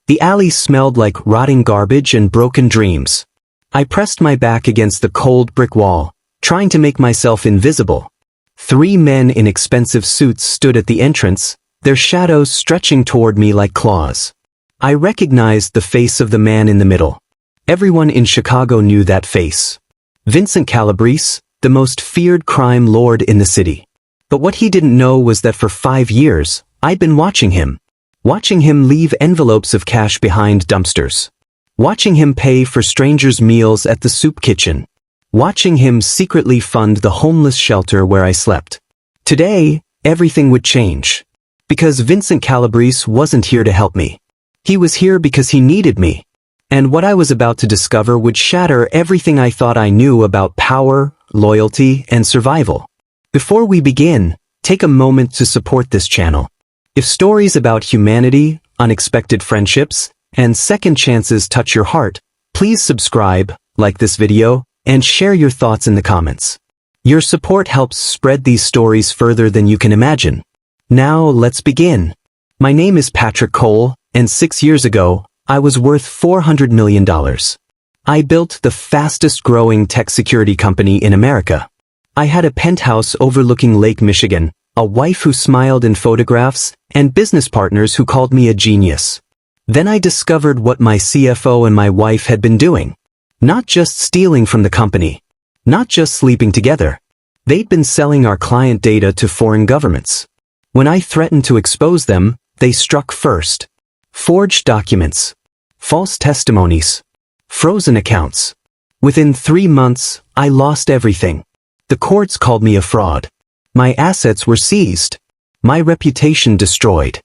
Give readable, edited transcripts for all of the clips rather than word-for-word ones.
The alley smelled like rotting garbage and broken dreams. I pressed my back against the cold brick wall, trying to make myself invisible. 3 men in expensive suits stood at the entrance, their shadows stretching toward me like claws. I recognized the face of the man in the middle. Everyone in Chicago knew that face. Vincent Calabrese, the most feared crime lord in the city. But what he didn't know was that for 5 years, I'd been watching him. Watching him leave envelopes of cash behind dumpsters. Watching him pay for strangers' meals at the soup kitchen. Watching him secretly fund the homeless shelter where I slept. Today, everything would change. Because Vincent Calabrese wasn't here to help me. He was here because he needed me. And what I was about to discover would shatter everything I thought I knew about power, loyalty, and survival. Before we begin, take a moment to support this channel. If stories about humanity, unexpected friendships, and second chances touch your heart, please subscribe, like this video, and share your thoughts in the comments. Your support helps spread these stories further than you can imagine. Now let's begin. My name is Patrick Cole, and 6 years ago, I was worth $400 million. I built the fastest growing tech security company in America. I had a penthouse overlooking Lake Michigan, a wife who smiled in photographs, and business partners who called me a genius. Then I discovered what my CFO and my wife had been doing. Not just stealing from the company. Not just sleeping together. They'd been selling our client data to foreign governments. When I threatened to expose them, they struck first. Forged documents. False testimonies. Frozen accounts. Within 3 months, I lost everything. The courts called me a fraud. My assets were seized. My reputation destroyed.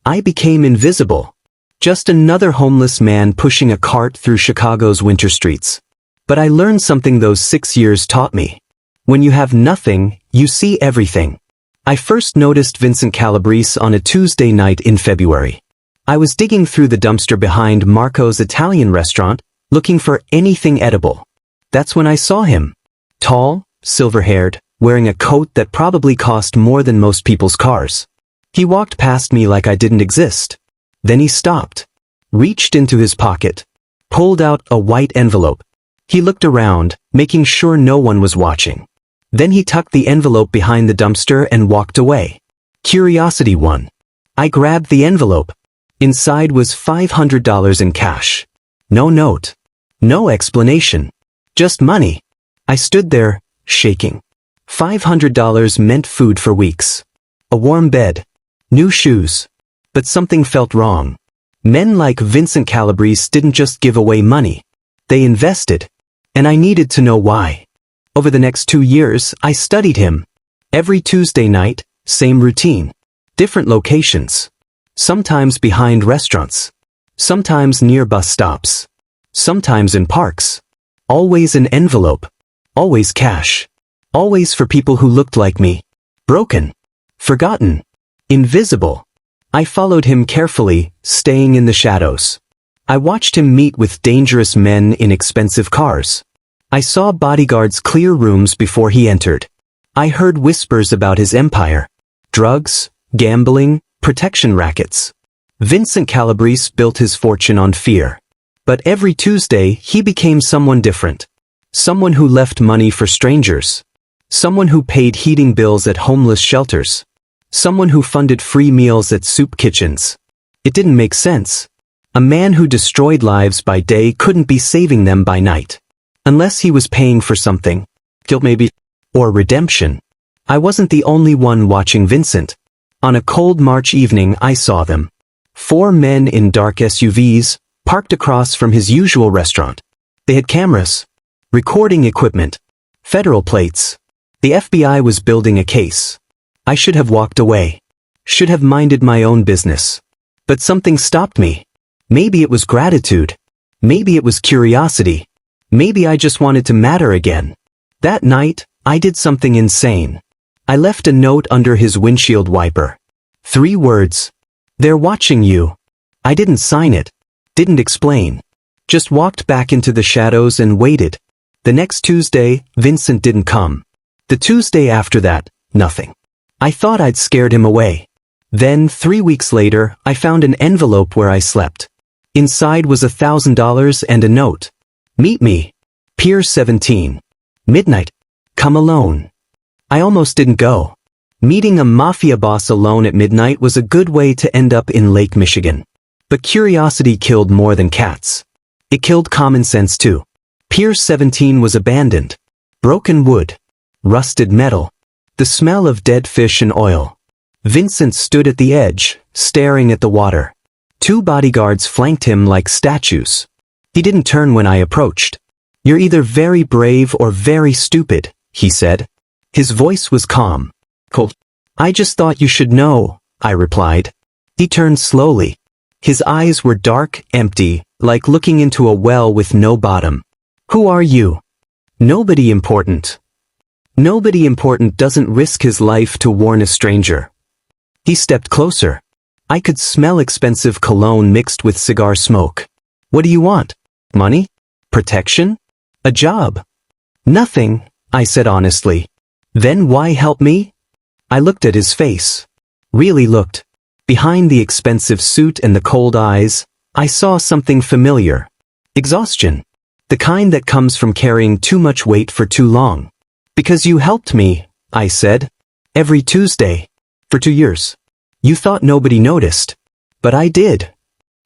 I became invisible. Just another homeless man pushing a cart through Chicago's winter streets. But I learned something those 6 years taught me. When you have nothing, you see everything. I first noticed Vincent Calabrese on a Tuesday night in February. I was digging through the dumpster behind Marco's Italian restaurant, looking for anything edible. That's when I saw him. Tall, silver-haired, wearing a coat that probably cost more than most people's cars. He walked past me like I didn't exist. Then he stopped, reached into his pocket, pulled out a white envelope. He looked around, making sure no one was watching. Then he tucked the envelope behind the dumpster and walked away. Curiosity won. I grabbed the envelope. Inside was $500 in cash. No note. No explanation. Just money. I stood there, shaking. $500 meant food for weeks. A warm bed. New shoes. But something felt wrong. Men like Vincent Calabrese didn't just give away money. They invested. And I needed to know why. Over the next 2 years, I studied him. Every Tuesday night, same routine. Different locations. Sometimes behind restaurants. Sometimes near bus stops. Sometimes in parks. Always an envelope. Always cash. Always for people who looked like me. Broken. Forgotten. Invisible. I followed him carefully, staying in the shadows. I watched him meet with dangerous men in expensive cars. I saw bodyguards clear rooms before he entered. I heard whispers about his empire. Drugs, gambling, protection rackets. Vincent Calabrese built his fortune on fear. But every Tuesday, he became someone different. Someone who left money for strangers. Someone who paid heating bills at homeless shelters. Someone who funded free meals at soup kitchens. It didn't make sense. A man who destroyed lives by day couldn't be saving them by night. Unless he was paying for something. Guilt maybe. Or redemption. I wasn't the only one watching Vincent. On a cold March evening I saw them. 4 men in dark SUVs, parked across from his usual restaurant. They had cameras. Recording equipment. Federal plates. The FBI was building a case. I should have walked away. Should have minded my own business. But something stopped me. Maybe it was gratitude. Maybe it was curiosity. Maybe I just wanted to matter again. That night, I did something insane. I left a note under his windshield wiper. 3 words. They're watching you. I didn't sign it. Didn't explain. Just walked back into the shadows and waited. The next Tuesday, Vincent didn't come. The Tuesday after that, nothing. I thought I'd scared him away. Then, 3 weeks later, I found an envelope where I slept. Inside was $1,000 and a note. Meet me. Pier 17. Midnight. Come alone. I almost didn't go. Meeting a mafia boss alone at midnight was a good way to end up in Lake Michigan. But curiosity killed more than cats. It killed common sense too. Pier 17 was abandoned. Broken wood. Rusted metal. The smell of dead fish and oil. Vincent stood at the edge, staring at the water. 2 bodyguards flanked him like statues. He didn't turn when I approached. You're either very brave or very stupid, he said. His voice was calm. Cold. I just thought you should know, I replied. He turned slowly. His eyes were dark, empty, like looking into a well with no bottom. Who are you? Nobody important. Nobody important doesn't risk his life to warn a stranger. He stepped closer. I could smell expensive cologne mixed with cigar smoke. What do you want? Money? Protection? A job? Nothing, I said honestly. Then why help me? I looked at his face. Really looked. Behind the expensive suit and the cold eyes, I saw something familiar. Exhaustion. The kind that comes from carrying too much weight for too long. Because you helped me, I said. Every Tuesday. For 2 years. You thought nobody noticed. But I did.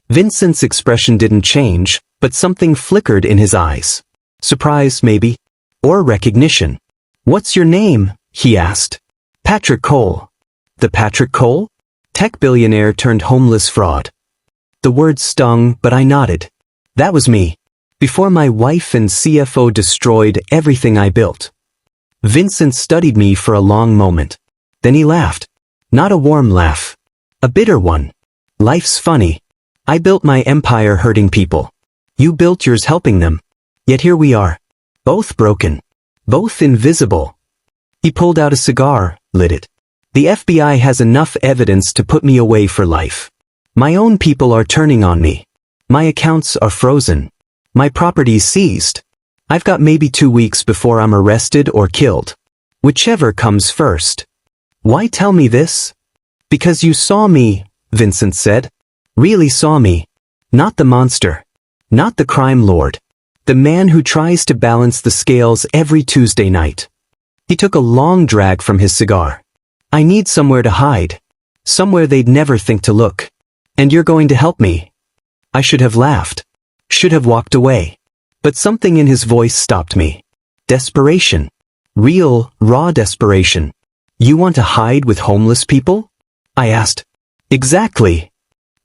Vincent's expression didn't change, but something flickered in his eyes. Surprise, maybe? Or recognition. What's your name? He asked. Patrick Cole. The Patrick Cole? Tech billionaire turned homeless fraud. The word stung, but I nodded. That was me. Before my wife and CFO destroyed everything I built. Vincent studied me for a long moment. Then he laughed. Not a warm laugh. A bitter one. Life's funny. I built my empire hurting people. You built yours helping them. Yet here we are. Both broken. Both invisible. He pulled out a cigar, lit it. The FBI has enough evidence to put me away for life. My own people are turning on me. My accounts are frozen. My property's seized. I've got maybe 2 weeks before I'm arrested or killed. Whichever comes first. Why tell me this? Because you saw me, Vincent said. Really saw me. Not the monster. Not the crime lord. The man who tries to balance the scales every Tuesday night. He took a long drag from his cigar. I need somewhere to hide. Somewhere they'd never think to look. And you're going to help me. I should have laughed. Should have walked away. But something in his voice stopped me. Desperation. Real, raw desperation. You want to hide with homeless people? I asked. Exactly.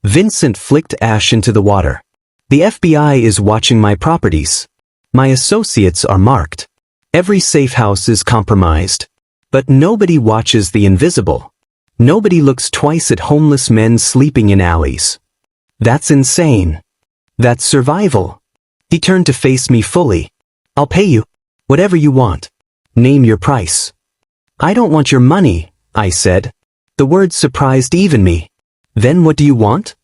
Vincent flicked ash into the water. The FBI is watching my properties. My associates are marked. Every safe house is compromised. But nobody watches the invisible. Nobody looks twice at homeless men sleeping in alleys. That's insane. That's survival. He turned to face me fully. I'll pay you. Whatever you want. Name your price. I don't want your money, I said. The word surprised even me. Then what do you want?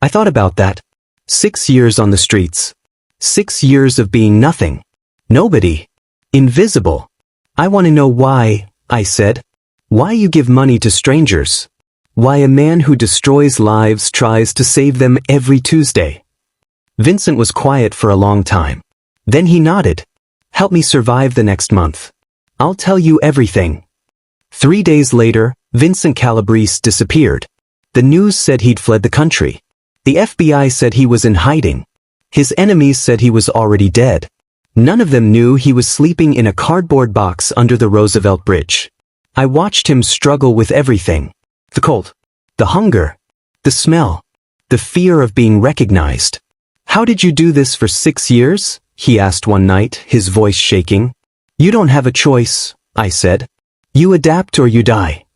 I thought about that. 6 years on the streets. 6 years of being nothing. Nobody. Invisible. I want to know why, I said. Why you give money to strangers. Why a man who destroys lives tries to save them every Tuesday. Vincent was quiet for a long time. Then he nodded. Help me survive the next month. I'll tell you everything. 3 days later, Vincent Calabrese disappeared. The news said he'd fled the country. The FBI said he was in hiding. His enemies said he was already dead. None of them knew he was sleeping in a cardboard box under the Roosevelt Bridge. I watched him struggle with everything. The cold. The hunger. The smell. The fear of being recognized. How did you do this for 6 years? He asked one night, his voice shaking. You don't have a choice, I said. You adapt or you die.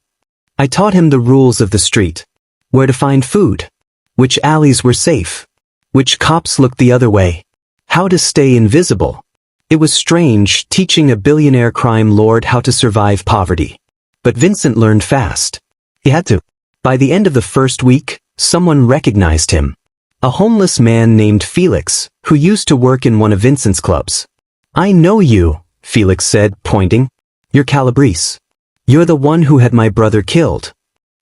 I taught him the rules of the street. Where to find food. Which alleys were safe. Which cops looked the other way. How to stay invisible. It was strange teaching a billionaire crime lord how to survive poverty. But Vincent learned fast. He had to. By the end of the first week, someone recognized him. A homeless man named Felix, who used to work in one of Vincent's clubs. I know you, Felix said, pointing. You're Calabrese. You're the one who had my brother killed.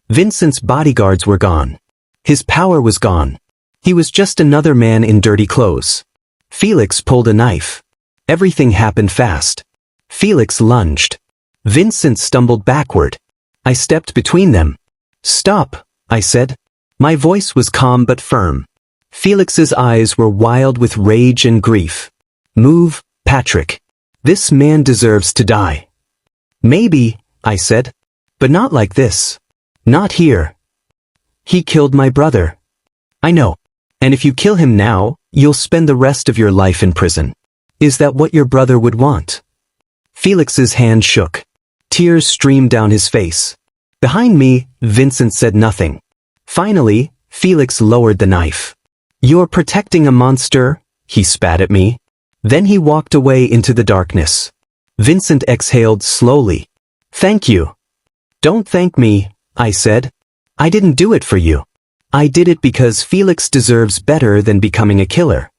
Vincent's bodyguards were gone. His power was gone. He was just another man in dirty clothes. Felix pulled a knife. Everything happened fast. Felix lunged. Vincent stumbled backward. I stepped between them. "Stop," I said. My voice was calm but firm. Felix's eyes were wild with rage and grief. "Move, Patrick. This man deserves to die." "Maybe," I said. "But not like this. Not here. He killed my brother." "I know. And if you kill him now, you'll spend the rest of your life in prison. Is that what your brother would want?" Felix's hand shook. Tears streamed down his face. Behind me, Vincent said nothing. Finally, Felix lowered the knife. "You're protecting a monster," he spat at me. Then he walked away into the darkness. Vincent exhaled slowly. "Thank you." "Don't thank me," I said. "I didn't do it for you. I did it because Felix deserves better than becoming a killer."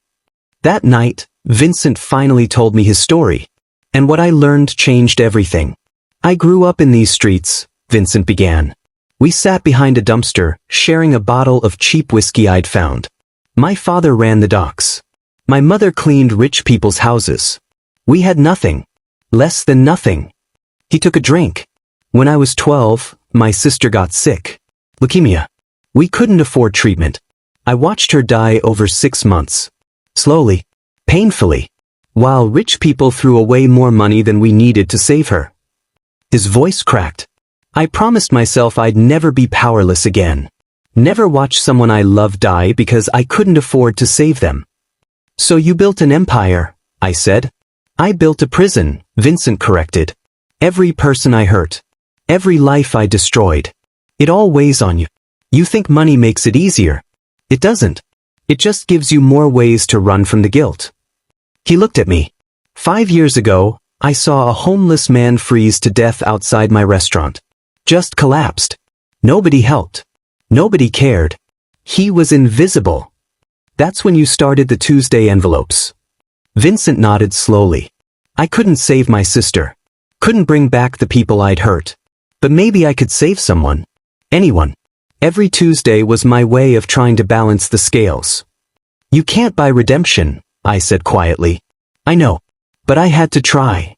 That night, Vincent finally told me his story. And what I learned changed everything. "I grew up in these streets," Vincent began. "We sat behind a dumpster, sharing a bottle of cheap whiskey I'd found. My father ran the docks. My mother cleaned rich people's houses. We had nothing. Less than nothing." He took a drink. "When I was 12, my sister got sick. Leukemia. We couldn't afford treatment. I watched her die over 6 months. Slowly. Painfully. While rich people threw away more money than we needed to save her." His voice cracked. "I promised myself I'd never be powerless again. Never watch someone I love die because I couldn't afford to save them." "So you built an empire," I said. "I built a prison," Vincent corrected. "Every person I hurt. Every life I destroyed. It all weighs on you. You think money makes it easier. It doesn't. It just gives you more ways to run from the guilt." He looked at me. 5 years ago, I saw a homeless man freeze to death outside my restaurant. Just collapsed. Nobody helped. Nobody cared. He was invisible. That's when you started the Tuesday envelopes. Vincent nodded slowly. "I couldn't save my sister. Couldn't bring back the people I'd hurt. But maybe I could save someone. Anyone. Every Tuesday was my way of trying to balance the scales." "You can't buy redemption," I said quietly. "I know. But I had to try."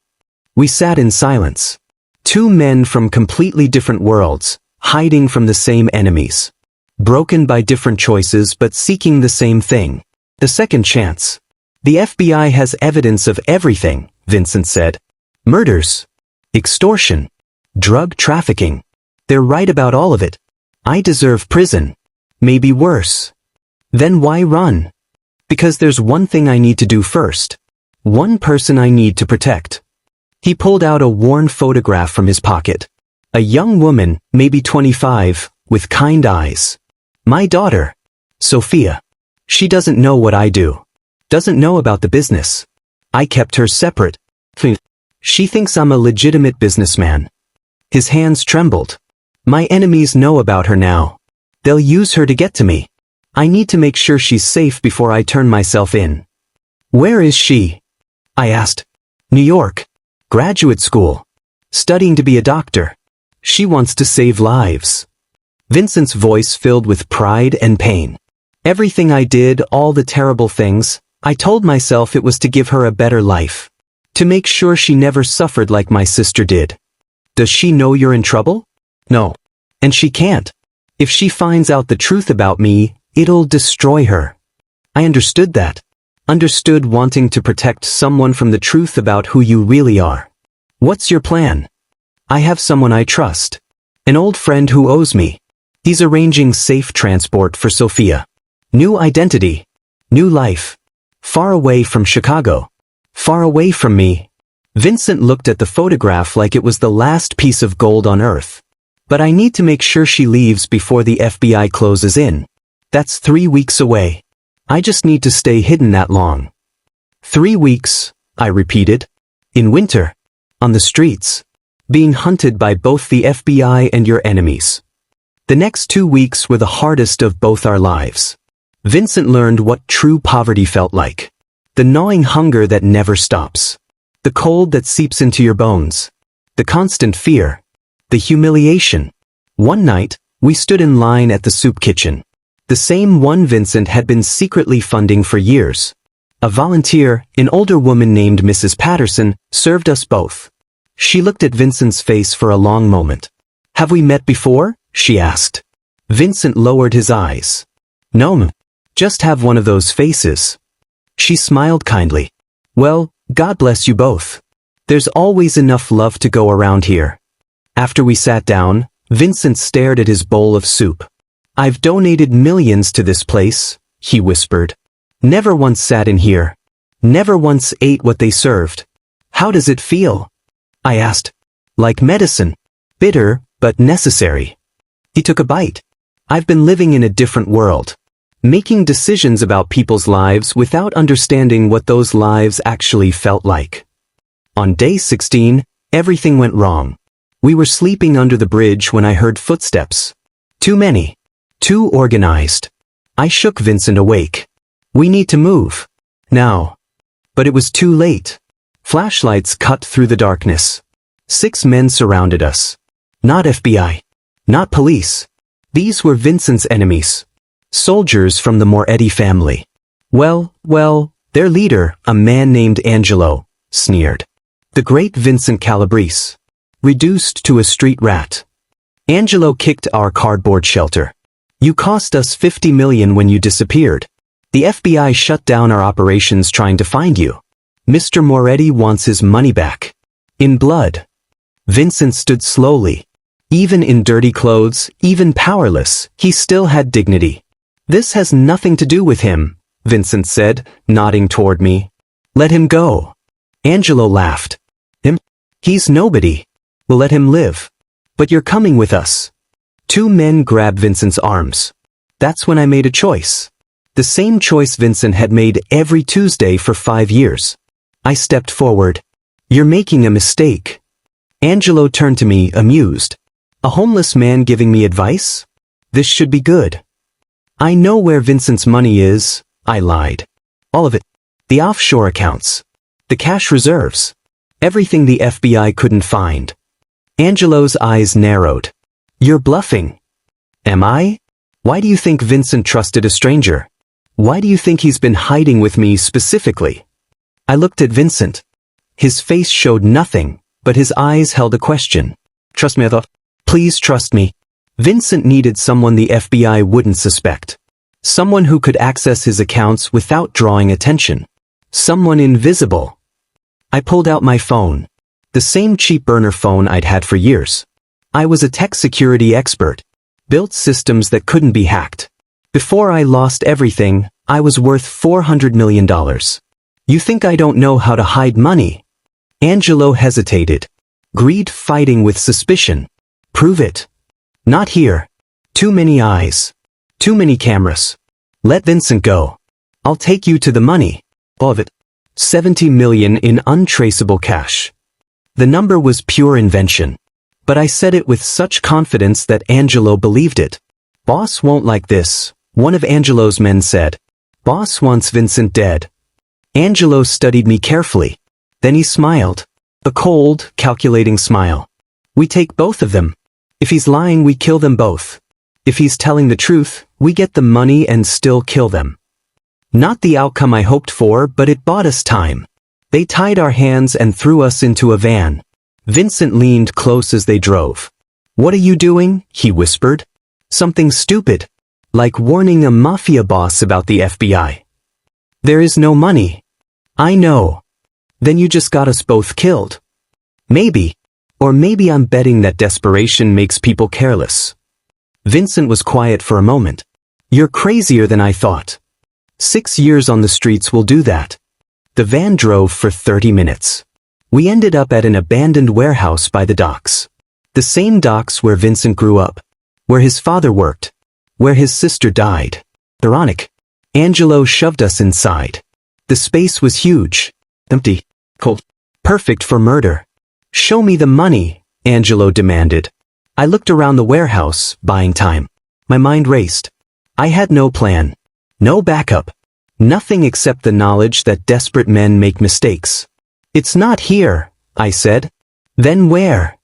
We sat in silence. Two men from completely different worlds, hiding from the same enemies. Broken by different choices but seeking the same thing. The second chance. "The FBI has evidence of everything," Vincent said. "Murders. Extortion. Drug trafficking. They're right about all of it. I deserve prison. Maybe worse. Then why run? Because there's one thing I need to do first. One person I need to protect." He pulled out a worn photograph from his pocket. A young woman, maybe 25, with kind eyes. My daughter. Sophia. She doesn't know what I do. Doesn't know about the business. I kept her separate. She thinks I'm a legitimate businessman. His hands trembled. My enemies know about her now. They'll use her to get to me. I need to make sure she's safe before I turn myself in. "Where is she?" I asked. "New York. Graduate school. Studying to be a doctor. She wants to save lives." Vincent's voice filled with pride and pain. "Everything I did, all the terrible things, I told myself it was to give her a better life. To make sure she never suffered like my sister did." "Does she know you're in trouble?" "No. And she can't. If she finds out the truth about me, it'll destroy her." I understood that. Understood wanting to protect someone from the truth about who you really are. "What's your plan?" "I have someone I trust. An old friend who owes me. He's arranging safe transport for Sophia. New identity. New life. Far away from Chicago. Far away from me." Vincent looked at the photograph like it was the last piece of gold on earth. "But I need to make sure she leaves before the FBI closes in. That's 3 weeks away. I just need to stay hidden that long." 3 weeks, I repeated. "In winter. On the streets. Being hunted by both the FBI and your enemies." The next 2 weeks were the hardest of both our lives. Vincent learned what true poverty felt like. The gnawing hunger that never stops. The cold that seeps into your bones. The constant fear. The humiliation. One night, we stood in line at the soup kitchen. The same one Vincent had been secretly funding for years. A volunteer, an older woman named Mrs. Patterson, served us both. She looked at Vincent's face for a long moment. "Have we met before?" she asked. Vincent lowered his eyes. "No, just have one of those faces." She smiled kindly. "Well, God bless you both. There's always enough love to go around here." After we sat down, Vincent stared at his bowl of soup. "I've donated millions to this place," he whispered. "Never once sat in here. Never once ate what they served. How does it feel?" I asked. "Like medicine. Bitter, but necessary." He took a bite. "I've been living in a different world. Making decisions about people's lives without understanding what those lives actually felt like." On day 16, everything went wrong. We were sleeping under the bridge when I heard footsteps. Too many. Too organized. I shook Vincent awake. "We need to move. Now." But it was too late. Flashlights cut through the darkness. 6 men surrounded us. Not FBI. Not police. These were Vincent's enemies. Soldiers from the Moretti family. Well, their leader, a man named Angelo, sneered. The great Vincent Calabrese. Reduced to a street rat. Angelo kicked our cardboard shelter. "You cost us $50 million when you disappeared. The FBI shut down our operations trying to find you. Mr. Moretti wants his money back. In blood." Vincent stood slowly. Even in dirty clothes, even powerless, he still had dignity. "This has nothing to do with him," Vincent said, nodding toward me. "Let him go." Angelo laughed. "Him? He's nobody. We'll let him live. But you're coming with us." 2 men grabbed Vincent's arms. That's when I made a choice. The same choice Vincent had made every Tuesday for 5 years. I stepped forward. "You're making a mistake." Angelo turned to me, amused. "A homeless man giving me advice? This should be good." "I know where Vincent's money is," I lied. "All of it. The offshore accounts. The cash reserves. Everything the FBI couldn't find." Angelo's eyes narrowed. "You're bluffing." "Am I? Why do you think Vincent trusted a stranger? Why do you think he's been hiding with me specifically?" I looked at Vincent. His face showed nothing, but his eyes held a question. "Trust me," I thought. "Please trust me." Vincent needed someone the FBI wouldn't suspect. Someone who could access his accounts without drawing attention. Someone invisible. I pulled out my phone. The same cheap burner phone I'd had for years. I was a tech security expert. Built systems that couldn't be hacked. Before I lost everything, I was worth $400 million. "You think I don't know how to hide money?" Angelo hesitated. "Greed fighting with suspicion. Prove it." "Not here. Too many eyes. Too many cameras. Let Vincent go. I'll take you to the money. All of it. 70 million in untraceable cash." The number was pure invention. But I said it with such confidence that Angelo believed it. "Boss won't like this," one of Angelo's men said. "Boss wants Vincent dead." Angelo studied me carefully. Then he smiled. A cold, calculating smile. "We take both of them. If he's lying, we kill them both. If he's telling the truth, we get the money and still kill them." Not the outcome I hoped for, but it bought us time. They tied our hands and threw us into a van. Vincent leaned close as they drove. "What are you doing?" he whispered. "Something stupid. Like warning a Mafia boss about the FBI. There is no money." "I know." "Then you just got us both killed." "Maybe. Or maybe I'm betting that desperation makes people careless." Vincent was quiet for a moment. "You're crazier than I thought. 6 years on the streets will do that." The van drove for 30 minutes. We ended up at an abandoned warehouse by the docks. The same docks where Vincent grew up. Where his father worked. Where his sister died. Ironic. Angelo shoved us inside. The space was huge. Empty. Cold. Perfect for murder. "Show me the money," Angelo demanded. I looked around the warehouse, buying time. My mind raced. I had no plan. No backup. Nothing except the knowledge that desperate men make mistakes. "It's not here," I said. "Then where?"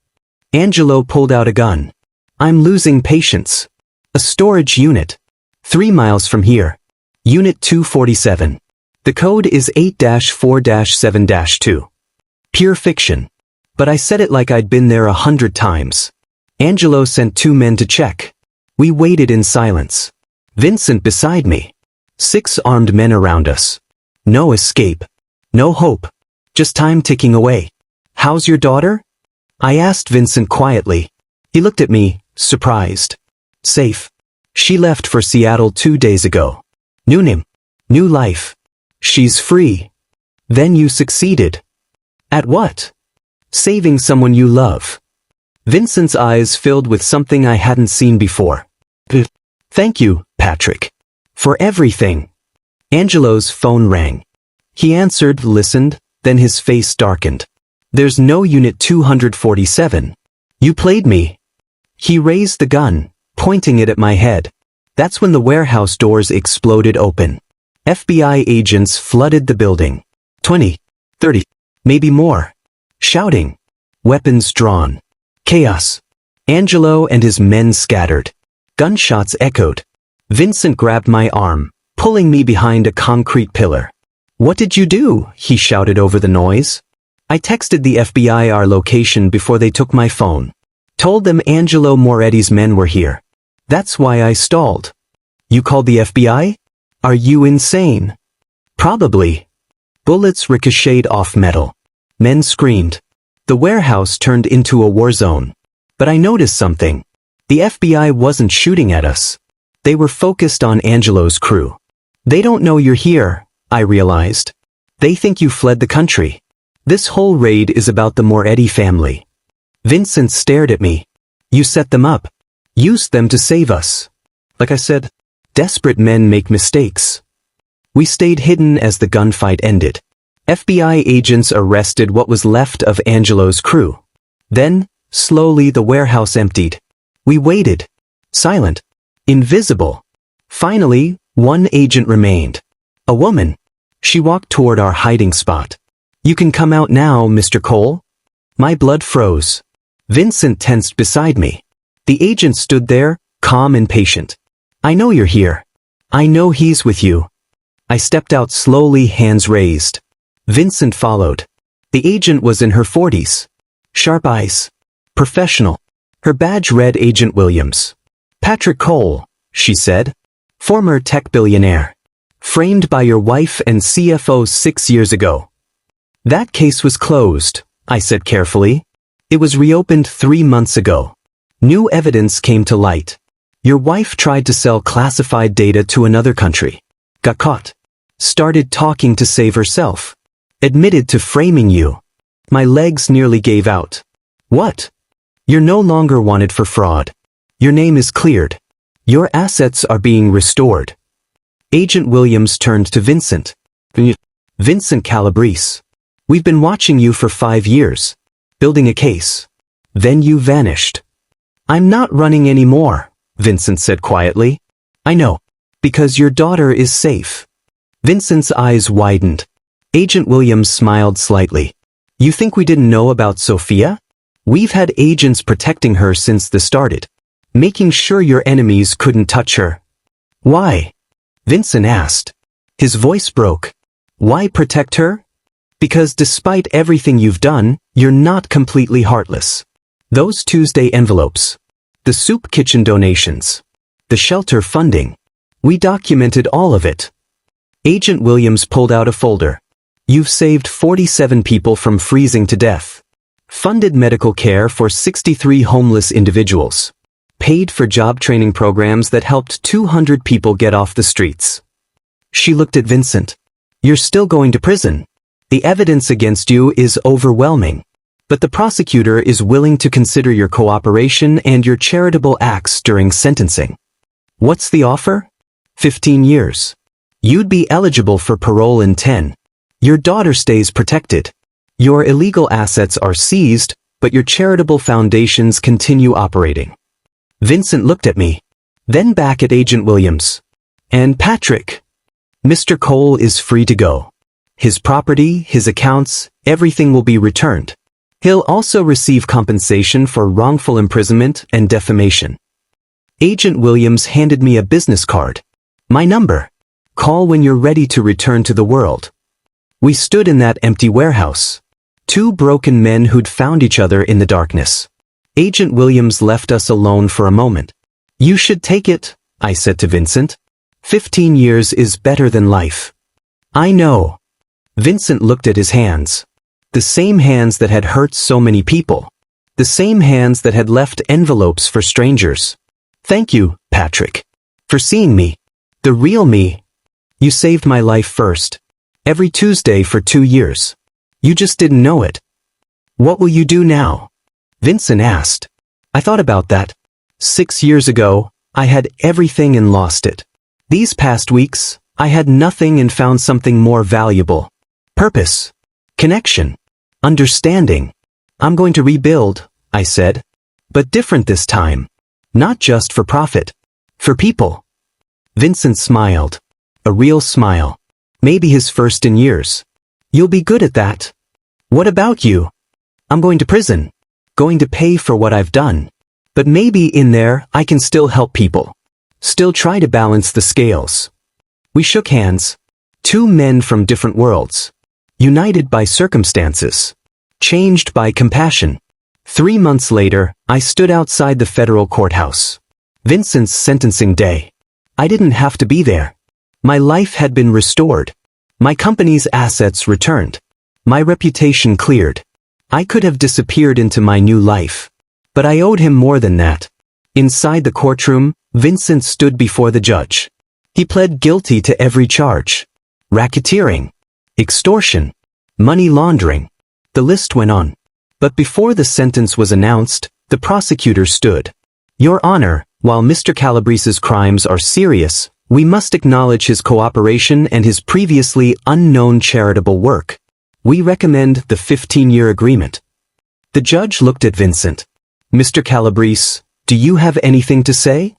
Angelo pulled out a gun. "I'm losing patience." "A storage unit." 3 miles from here. Unit 247. The code is 8-4-7-2. Pure fiction. But I said it like I'd been there 100 times. Angelo sent 2 men to check. We waited in silence. Vincent beside me. 6 armed men around us. No escape. No hope. Just time ticking away. How's your daughter? I asked Vincent quietly. He looked at me, surprised. Safe. She left for Seattle 2 days ago. New name. New life. She's free. Then you succeeded. At what? Saving someone you love. Vincent's eyes filled with something I hadn't seen before. Thank you, Patrick. For everything. Angelo's phone rang. He answered, listened, then his face darkened. There's no Unit 247. You played me. He raised the gun, pointing it at my head. That's when the warehouse doors exploded open. FBI agents flooded the building. 20, 30, maybe more. Shouting. Weapons drawn. Chaos. Angelo and his men scattered. Gunshots echoed. Vincent grabbed my arm, pulling me behind a concrete pillar. What did you do? He shouted over the noise. I texted the FBI our location before they took my phone. Told them Angelo Moretti's men were here. That's why I stalled. You called the FBI? Are you insane? Probably. Bullets ricocheted off metal. Men screamed. The warehouse turned into a war zone. But I noticed something. The FBI wasn't shooting at us. They were focused on Angelo's crew. They don't know you're here, I realized. They think you fled the country. This whole raid is about the Moretti family. Vincent stared at me. You set them up. Used them to save us. Like I said, desperate men make mistakes. We stayed hidden as the gunfight ended. FBI agents arrested what was left of Angelo's crew. Then, slowly the warehouse emptied. We waited. Silent. Invisible. Finally, one agent remained. A woman. She walked toward our hiding spot. You can come out now, Mr. Cole. My blood froze. Vincent tensed beside me. The agent stood there, calm and patient. I know you're here. I know he's with you. I stepped out slowly, hands raised. Vincent followed. The agent was in her 40s. Sharp eyes. Professional. Her badge read Agent Williams. Patrick Cole, she said. Former tech billionaire. Framed by your wife and CFO 6 years ago. That case was closed, I said carefully. It was reopened 3 months ago. New evidence came to light. Your wife tried to sell classified data to another country. Got caught. Started talking to save herself. Admitted to framing you. My legs nearly gave out. What? You're no longer wanted for fraud. Your name is cleared. Your assets are being restored. Agent Williams turned to Vincent. Vincent Calabrese. We've been watching you for 5 years. Building a case. Then you vanished. I'm not running anymore, Vincent said quietly. I know. Because your daughter is safe. Vincent's eyes widened. Agent Williams smiled slightly. You think we didn't know about Sophia? We've had agents protecting her since the started. Making sure your enemies couldn't touch her. Why? Vincent asked. His voice broke. Why protect her? Because despite everything you've done, you're not completely heartless. Those Tuesday envelopes. The soup kitchen donations. The shelter funding. We documented all of it. Agent Williams pulled out a folder. You've saved 47 people from freezing to death. Funded medical care for 63 homeless individuals. Paid for job training programs that helped 200 people get off the streets. She looked at Vincent. You're still going to prison. The evidence against you is overwhelming. But the prosecutor is willing to consider your cooperation and your charitable acts during sentencing. What's the offer? 15 years. You'd be eligible for parole in 10. Your daughter stays protected. Your illegal assets are seized, but your charitable foundations continue operating. Vincent looked at me, then back at Agent Williams. And Patrick. Mr. Cole is free to go. His property, his accounts, everything will be returned. He'll also receive compensation for wrongful imprisonment and defamation. Agent Williams handed me a business card. My number. Call when you're ready to return to the world. We stood in that empty warehouse. Two broken men who'd found each other in the darkness. Agent Williams left us alone for a moment. You should take it, I said to Vincent. 15 years is better than life. I know. Vincent looked at his hands. The same hands that had hurt so many people. The same hands that had left envelopes for strangers. Thank you, Patrick. For seeing me. The real me. You saved my life first. Every Tuesday for 2 years. You just didn't know it. What will you do now? Vincent asked. I thought about that. 6 years ago, I had everything and lost it. These past weeks, I had nothing and found something more valuable. Purpose. Connection. Understanding. I'm going to rebuild, I said. But different this time. Not just for profit. For people. Vincent smiled. A real smile. Maybe his first in years. You'll be good at that. What about you? I'm going to prison. Going to pay for what I've done. But maybe in there I can still help people. Still try to balance the scales. We shook hands. Two men from different worlds. United by circumstances. Changed by compassion. 3 months later, I stood outside the federal courthouse. Vincent's sentencing day. I didn't have to be there. My life had been restored. My company's assets returned. My reputation cleared. I could have disappeared into my new life. But I owed him more than that. Inside the courtroom, Vincent stood before the judge. He pled guilty to every charge. Racketeering. Extortion. Money laundering. The list went on. But before the sentence was announced, the prosecutor stood. Your Honor, while Mr. Calabrese's crimes are serious, we must acknowledge his cooperation and his previously unknown charitable work. We recommend the 15-year agreement. The judge looked at Vincent. Mr. Calabrese, do you have anything to say?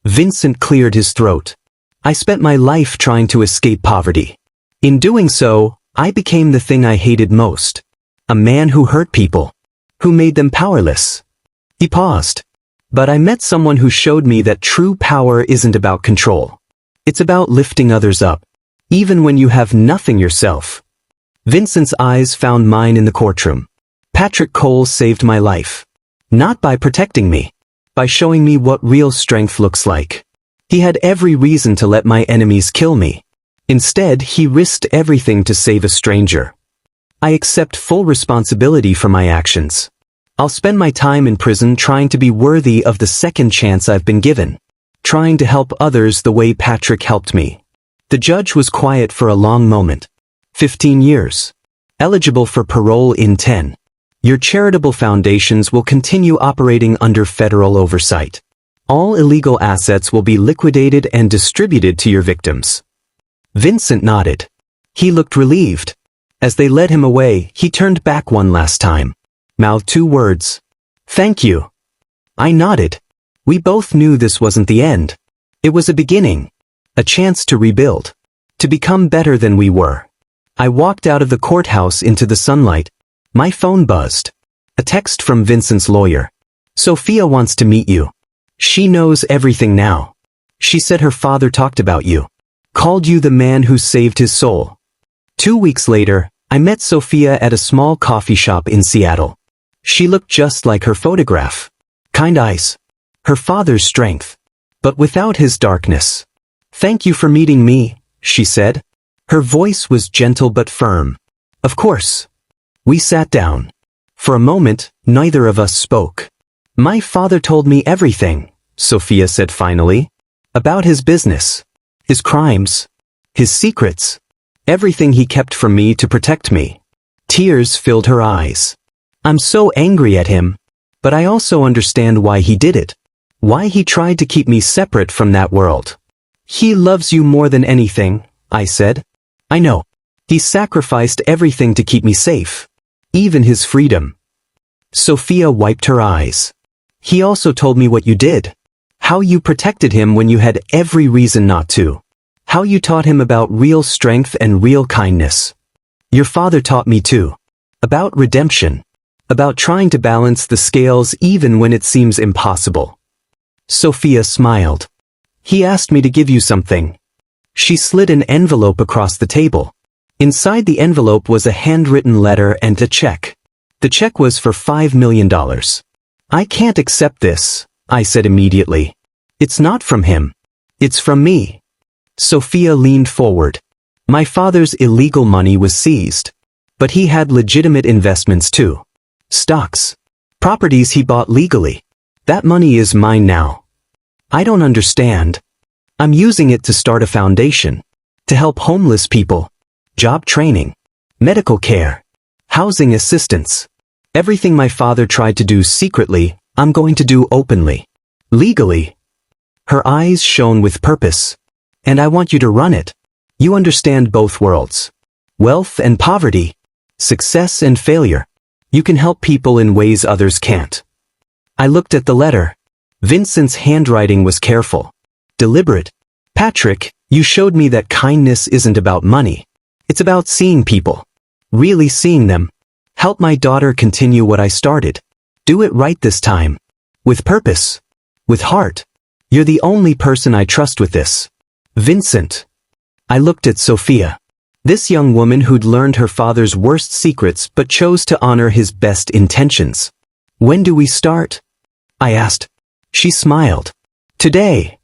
Vincent cleared his throat. I spent my life trying to escape poverty. In doing so, I became the thing I hated most. A man who hurt people. Who made them powerless. He paused. But I met someone who showed me that true power isn't about control. It's about lifting others up. Even when you have nothing yourself. Vincent's eyes found mine in the courtroom. Patrick Cole saved my life. Not by protecting me. By showing me what real strength looks like. He had every reason to let my enemies kill me. Instead, he risked everything to save a stranger. I accept full responsibility for my actions. I'll spend my time in prison trying to be worthy of the second chance I've been given. Trying to help others the way Patrick helped me. The judge was quiet for a long moment. 15 years. Eligible for parole in 10. Your charitable foundations will continue operating under federal oversight. All illegal assets will be liquidated and distributed to your victims. Vincent nodded. He looked relieved. As they led him away, he turned back one last time. Mouthed 2 words. Thank you. I nodded. We both knew this wasn't the end. It was a beginning. A chance to rebuild. To become better than we were. I walked out of the courthouse into the sunlight. My phone buzzed. A text from Vincent's lawyer. Sophia wants to meet you. She knows everything now. She said her father talked about you. Called you the man who saved his soul. 2 weeks later, I met Sophia at a small coffee shop in Seattle. She looked just like her photograph. Kind eyes. Her father's strength. But without his darkness. Thank you for meeting me, she said. Her voice was gentle but firm. Of course. We sat down. For a moment, neither of us spoke. My father told me everything, Sophia said finally. About his business. His crimes. His secrets. Everything he kept from me to protect me. Tears filled her eyes. I'm so angry at him. But I also understand why he did it. Why he tried to keep me separate from that world. He loves you more than anything, I said. I know. He sacrificed everything to keep me safe. Even his freedom. Sophia wiped her eyes. He also told me what you did. How you protected him when you had every reason not to. How you taught him about real strength and real kindness. Your father taught me too. About redemption. About trying to balance the scales even when it seems impossible. Sophia smiled. He asked me to give you something. She slid an envelope across the table. Inside the envelope was a handwritten letter and a check. The check was for $5 million. I can't accept this, I said immediately. It's not from him. It's from me. Sophia leaned forward. My father's illegal money was seized. But he had legitimate investments too. Stocks. Properties he bought legally. That money is mine now. I don't understand. I'm using it to start a foundation. To help homeless people. Job training. Medical care. Housing assistance. Everything my father tried to do secretly, I'm going to do openly. Legally. Her eyes shone with purpose. And I want you to run it. You understand both worlds. Wealth and poverty. Success and failure. You can help people in ways others can't. I looked at the letter. Vincent's handwriting was careful. Deliberate. Patrick, you showed me that kindness isn't about money. It's about seeing people. Really seeing them. Help my daughter continue what I started. Do it right this time. With purpose. With heart. You're the only person I trust with this. Vincent. I looked at Sophia. This young woman who'd learned her father's worst secrets but chose to honor his best intentions. When do we start? I asked. She smiled. Today.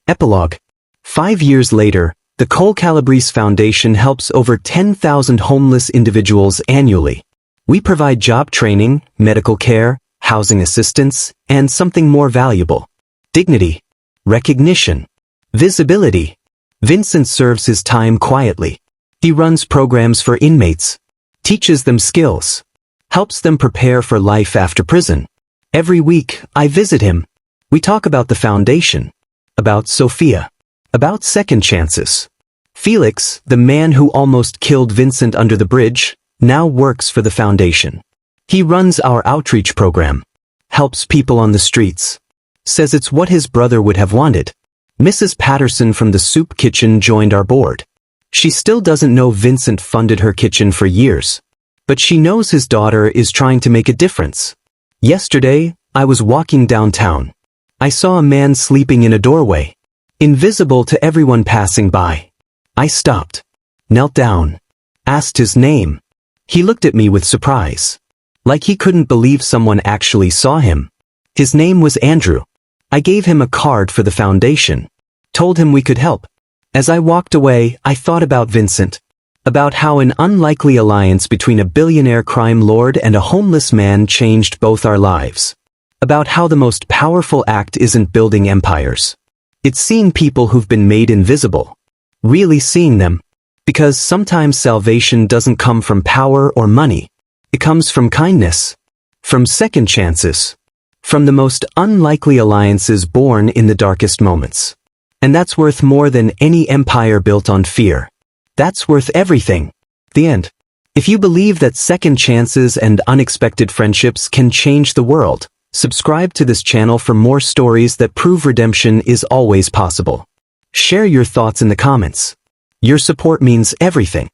Epilogue. 5 years later, the Cole Calabrese Foundation helps over 10,000 homeless individuals annually. We provide job training, medical care, housing assistance, and something more valuable. Dignity. Recognition. Visibility. Vincent serves his time quietly. He runs programs for inmates. Teaches them skills. Helps them prepare for life after prison. Every week, I visit him. We talk about the foundation. About Sophia. About second chances. Felix, the man who almost killed Vincent under the bridge, now works for the foundation. He runs our outreach program. Helps people on the streets. Says it's what his brother would have wanted. Mrs. Patterson from the soup kitchen joined our board. She still doesn't know Vincent funded her kitchen for years. But she knows his daughter is trying to make a difference. Yesterday, I was walking downtown. I saw a man sleeping in a doorway. Invisible to everyone passing by. I stopped. Knelt down. Asked his name. He looked at me with surprise. Like he couldn't believe someone actually saw him. His name was Andrew. I gave him a card for the foundation. Told him we could help. As I walked away, I thought about Vincent. About how an unlikely alliance between a billionaire crime lord and a homeless man changed both our lives. About how the most powerful act isn't building empires. It's seeing people who've been made invisible. Really seeing them. Because sometimes salvation doesn't come from power or money. It comes from kindness. From second chances. From the most unlikely alliances born in the darkest moments. And that's worth more than any empire built on fear. That's worth everything. The end. If you believe that second chances and unexpected friendships can change the world, subscribe to this channel for more stories that prove redemption is always possible. Share your thoughts in the comments. Your support means everything.